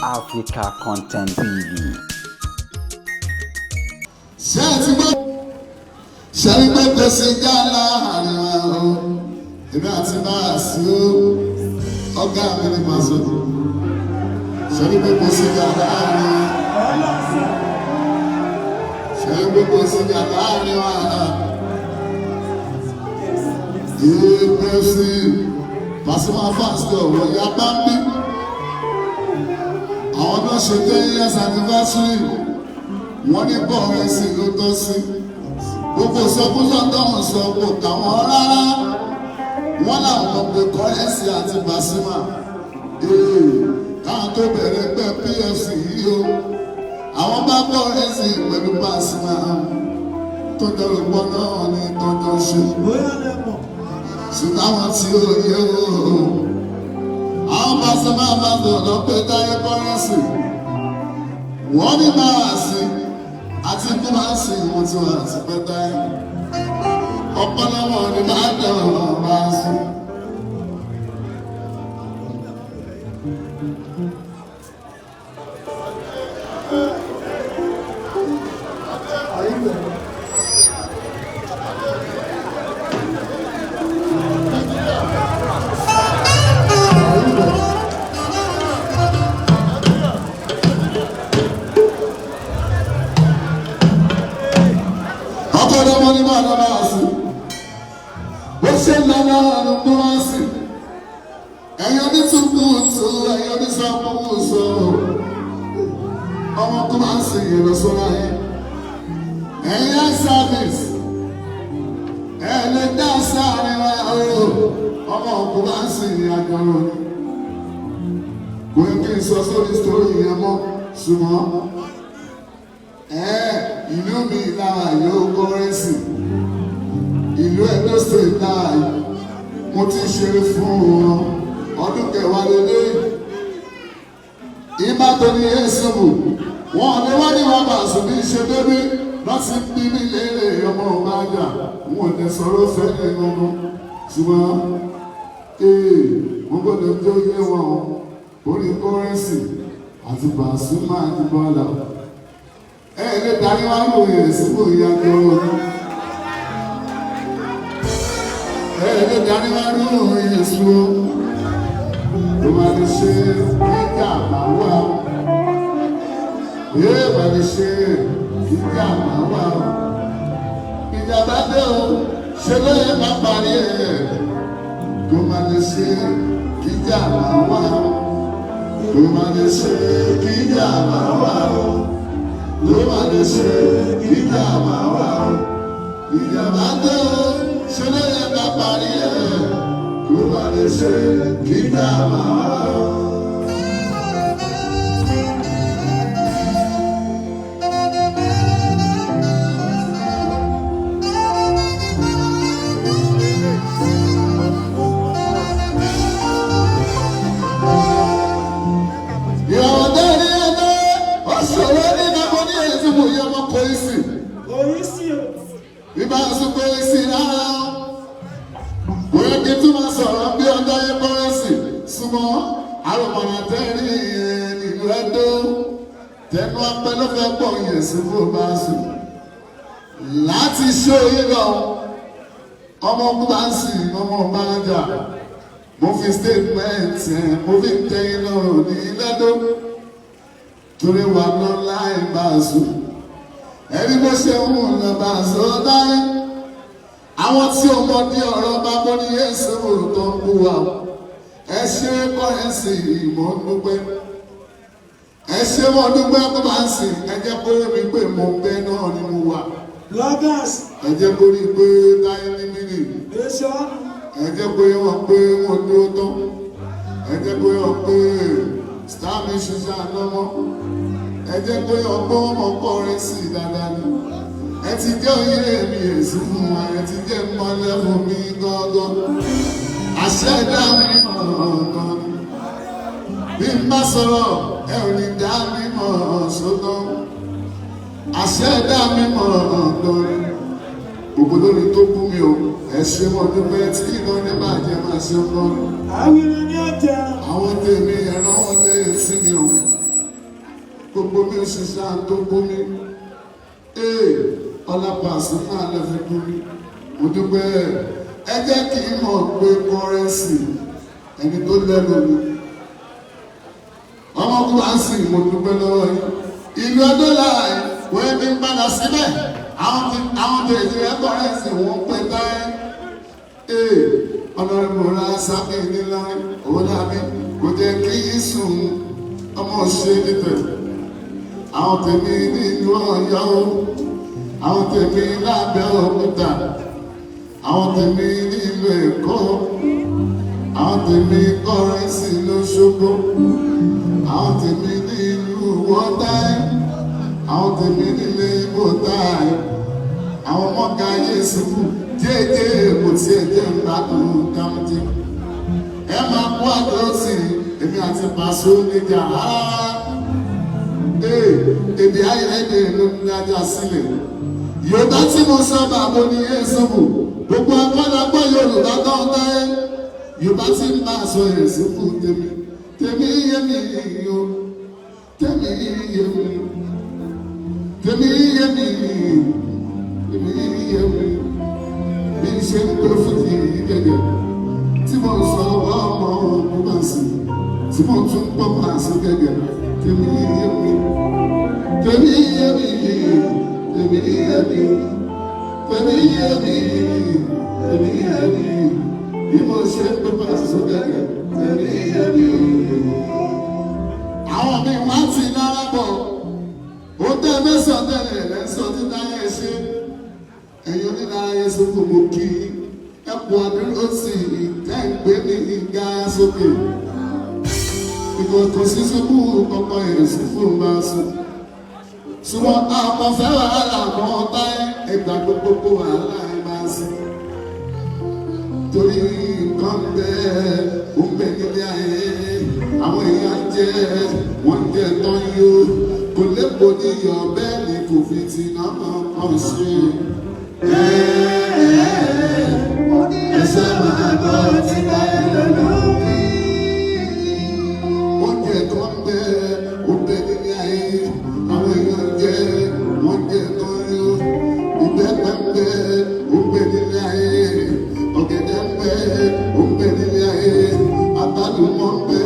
Africa Content TV. Ṣé ti gbọ́? Ṣé rí pé kò sí gánà àríwá o? Èmi àti náà sí o, ọ̀gá mi ni màá sọ. Ṣé rí pé kò sí gánà àríwá? Ṣé rí pé kò sí gánà àríwá? Ìgbésí Pasuma Pastor wọ̀ ya bá ń bí. Àwọn náà ṣe 10 years anniversary. Wọ́n ní bọ́ọ̀rẹ́ sí ló tọ́ sí. Gbogbo sọkúsọ tọ́hún sọ kò káwọn rárá. Wọ́n làwọn mọ̀ pé Kọ́rẹ́nsì àti Pasuma. Káwọn tó bẹ̀rẹ̀ pẹ́ PFC yìí o. Àwọn bá Kọ́rẹ́nsì pẹ̀lú Pasuma. Tó jọrọ pọ̀ náà ní tọ́jọ́ ṣe. Ṣùgbọ́n àwọn tí ó yẹ o. Àwọn Pasuma bá lọ pé táyé Kọ́rẹ́nsì. Wọ́n ní máa sí àti kí máa sí wọn tí wọ́n ti pẹ́ táyé. Ọ̀pọ̀lọpọ̀ ni máa dán máa sí. Ọ̀pọ̀lọpọ̀ ni máa dán máa sí. Bó ṣe ń lọ́nà ọ̀run tó máa sí. Ẹ̀yọ́ ní túbúùtù, ẹ̀yọ́ ní sọ́kúùsọ. Ọmọ tó máa ń sìn yìí lọ sọ́ra yẹn. Ẹ̀yà sáfìsì. Ẹ lè dá sáré wa o. Ọmọ tó máa ń sìn yìí àjọrò ni. Kò yẹ kí n sọ sórí sítórì yẹn mọ́, ṣùgbọ́n ìlú mi lára yóò Kọ́rẹ́nsì. Ìlú Ẹdó State náà mo ti ṣeré fún wọn ọdún kẹwàá lélẹ̀. Ìbá tó ní èsìmù wọn ní wọ́n ní wọn bá sùn ní ṣe bébí lọ́sí bí mi léèrè ọmọ ọ̀gájà wọn ò ní sọ̀rọ̀ fẹ́lẹ̀ gbogbo ṣùgbọ́n mo gbọ́dọ̀ jó yé wọn orí Kọ́rẹ́nsì àti Pasuma àti Bọ́lá. Lè darí wá lò yẹn sípò ìyàtọ̀ ọ̀rọ̀. Lè darí wá lò yẹn sípò. Ló máa lè ṣe kíkà máa wà. Yóò máa lè ṣe kíkà máa wà. Ìjàmbá dé o, ṣe ló yẹ ká parí ẹ̀. Ló máa lè ṣe kíkà máa wà. Ló máa lè ṣe kíkà máa wà. Ló máa lè ṣe kíkà máa wà ó. Ìjàmbá tó ṣe ló yẹ ká parí ẹ̀. Ló máa lè ṣe kíkà máa wà ó. Ìbá sọ pé sí rárá wọ́n kí tó máa sọ̀rọ̀ bí ọjọ́ yẹn Kọ́rẹ́nsì súnmọ́ àrùmọ̀nà tẹ́rì ìlú Ẹdó tẹnu apẹ́ ló fẹ́ pọ̀ yẹn sí fún bá sùn láti ṣó yé lọ ọmọ Kúbánsì ọmọ Bájà mo fi statement mo fi tẹ́yìn lọ́rùn ní Ẹdó torí wà náà láì bá sùn. Ẹni bó ṣe ń mú lọ́ba sọ́dáyé. Àwọn tí ó mọ ní ọ̀rọ̀ bá bọ́ ní Yéṣu tó ń bú wa. Ẹ ṣe Kọ́rẹ́nsì ìmọ̀ dúpẹ́. Ẹ ṣe wọ́n dúpẹ́ tó bá ń sìn. Ẹ jẹ́ kó rí mi pé mo ń bẹ náà ni mo wà. Lọ́gàs. Ẹ jẹ́ kó rí pé táyé ní mínì. Ẹ jẹ́ kó yẹ wọ́n pé wọ́n dúró tán. Ẹ jẹ́ kó yẹ wọ́n pé star mi ṣiṣẹ́ àlọ́mọ́. Ẹ jẹ́ pé ọgbọ́n ọmọ Kọ́rẹ́nsì dáadáa ni. Ẹ ti jẹ́ oyè mi èsì fún wa, ẹ ti jẹ́ mọ́lẹ̀ fún mi gángan. Àṣẹ ẹ̀dá mi mọ̀ ni. Bí n bá sọ̀rọ̀, ẹ ò ní dá mi mọ̀ sọ́tọ̀. Àṣẹ ẹ̀dá mi mọ̀ ni. Gbogbo lórí tó bú mi o, ẹ ṣe mọ́ dúpẹ́ tí iná ní bàjẹ́ máa ṣe ń lọ. Àwọn ènìyàn ní ọjà. Àwọn tèmi ẹ̀rọ wọn lé sí mi o. gbomi òṣìṣẹ́ àtó gbomi ọlápàṣẹ máa lè fi gbomi mo dúpẹ́ ẹ jẹ́ kí n mọ̀ pé kọ́rẹ́nsì ẹni tó lẹ́nu mi ọmọkùnrin á sì mo dúpẹ́ lọ́wọ́ yín ìlú ọdọ́là wọ́n ti ń padà síbẹ̀ àwọn tèèjì rẹ̀ kọ́rẹ́nsì wọ́n pẹ́ táyé ọlọ́rìnbọ̀lá sábẹ́ nílá owó dàbí kò jẹ́ kí í sùn ọmọ ṣe nítẹ̀ àwọn tèmi nínú Ọ̀yọ́ àwọn tèmi lábẹ́ Òkúta àwọn tèmi nílùú Èkó àwọn tèmi kọ́rẹ́nsì l'Óṣogbo àwọn tèmi nílùú Wọ́táì àwọn tèmi nílé Ìbòtáì àwọn mọ́gà Yésùfù jẹ́jẹ́ kò tí ẹ jẹ́ ìgbádùn kámújí ẹ máa kó àdúrótì èmi àti Paso níjà èdè ayẹyẹ ló ń dájà sílẹ̀ Yorùbá tí mo sábà mo ní Yésùfù gbogbo akọ́dàgbọ́ Yorùbá tó ń dáyé Yorùbá tí ń bá aṣọ Yésùfù tèmi yé mi o tèmi yé mi tèmi yé mi tèmi yé mi bí n ṣe ń gbé fújì gẹ́gẹ́ tí mo sọ ọmọ ọmọ sí tí mo tún gbọ́ Paso gẹ́gẹ́ tèmi yé mi tèmi yé mi tèmi yé mi tèmi yé mi tèmi yé mi bí mo ṣe ń gbé Paso gẹ́gẹ́ tèmi yé mi. àwọn mi wá ti lára bọ̀ ó tẹ́ mẹ́sàn-án tẹ̀lé lẹ́sọ̀ tí táyà ẹ̀ ṣe ẹ̀yin onílára Yésùfù mo kí ẹ̀pọ̀ àdúró sí ìtẹ́ǹgbé ní ìga sókè ìkòkò sí ṣubú kọ́kọ́ Yésùfù bá sùn ṣùgbọ́n àwọn fẹ́ wàhálà mọ́ táyé ẹgbà gbogbo wàhálà ẹ̀ bá sùn torí nǹkan bẹ́ẹ̀ ó ń bẹ nílé ayé àwọn èèyàn jẹ́ wọ́n jẹ́ tán yóò kò lépo níyọ̀ bẹ́ẹ̀ ni kò fi ti náà kàn ṣe. Ẹsẹ̀ máa gbọ́ ti láyé lọ́lọ́wí. Oúnjẹ tó ń bẹ ó bẹ nílé ayé àwọn èèyàn jẹ́ wọ́n jẹ́ tán yóò ìbẹ́pẹ ń bẹ ó bẹ nílé ayé ọ̀gẹ̀dẹ̀ ń bẹ ó bẹ nílé ayé àgbálùmọ̀ ń bẹ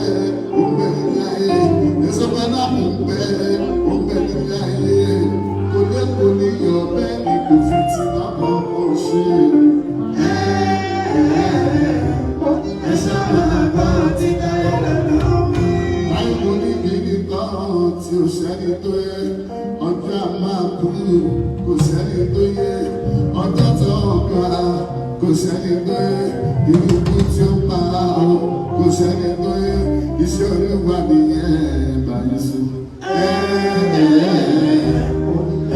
ó bẹ nílé ayé èso pẹ́nápù ń bẹ ó bẹ nílé ayé kò lépo níyọ̀ bẹ́ẹ̀ ni kò fi ti náà mọ̀ ọ́ ṣe. Ẹsẹ̀ máa gbọ́ ti láyé lọ́lọ́wí. Báyìí mo ní bíbí kan tí ò sẹ́ni tó yẹ ọjọ́ a máa kú kò sẹ́ni tó yẹ ọjọ́ tó gbà kò sẹ́ni tó yẹ ìlú kú tí ó pa ọ́ kò sẹ́ni tó yẹ iṣẹ́ Olúwa nìyẹn báyìí sùn.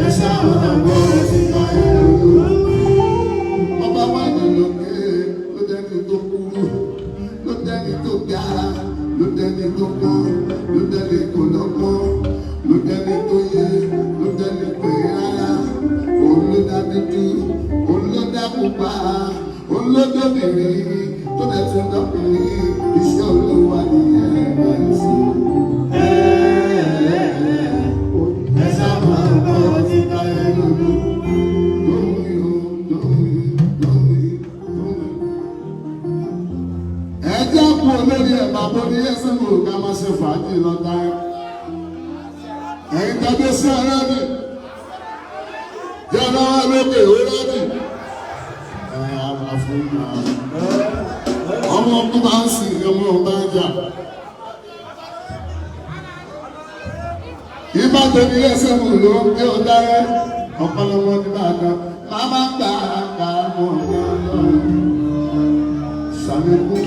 Ẹsẹ̀ máa gbọ́ ti láyé lọ́lọ́wí. Ọba wà ní lókè ló dẹ́ni tó kúrú ló dẹ́ni tó ga ló dẹ́ni tó pọ́n ló dẹ́ni tó lọ́gbọ́n ló dẹ́ni tó yẹ ló dẹ́ni pé rárá òun ló dá dúdú òun ló dá pupa òun ló dóbìnrin tó dẹ̀ tún dọ́kùnrin iṣẹ́ Olúwa nìyẹn báyìí sí. Ẹ sábà gbọ́ ti láyé lọ́lọ́. Ẹjẹ́ kú olórí ẹ̀ bàbá ní Yésùfù ká máa ṣe fàájì lọ́tà ẹ̀. Ẹ̀yin tàbí sí ọlọ́dì. Jẹ́ ọlọ́wọ́ lókè ọlọ́dì. Ọmọ ọkùn bá ń sìn ọmọ ọba ń jà. Ìbàdàn ní Yésùfù ló ń gbé ọ̀dá ẹ̀. Ọ̀pọ̀lọpọ̀ ní Ìbàdàn. Màmá gbà mọ̀ ní ọlọ́run. Ṣàlékún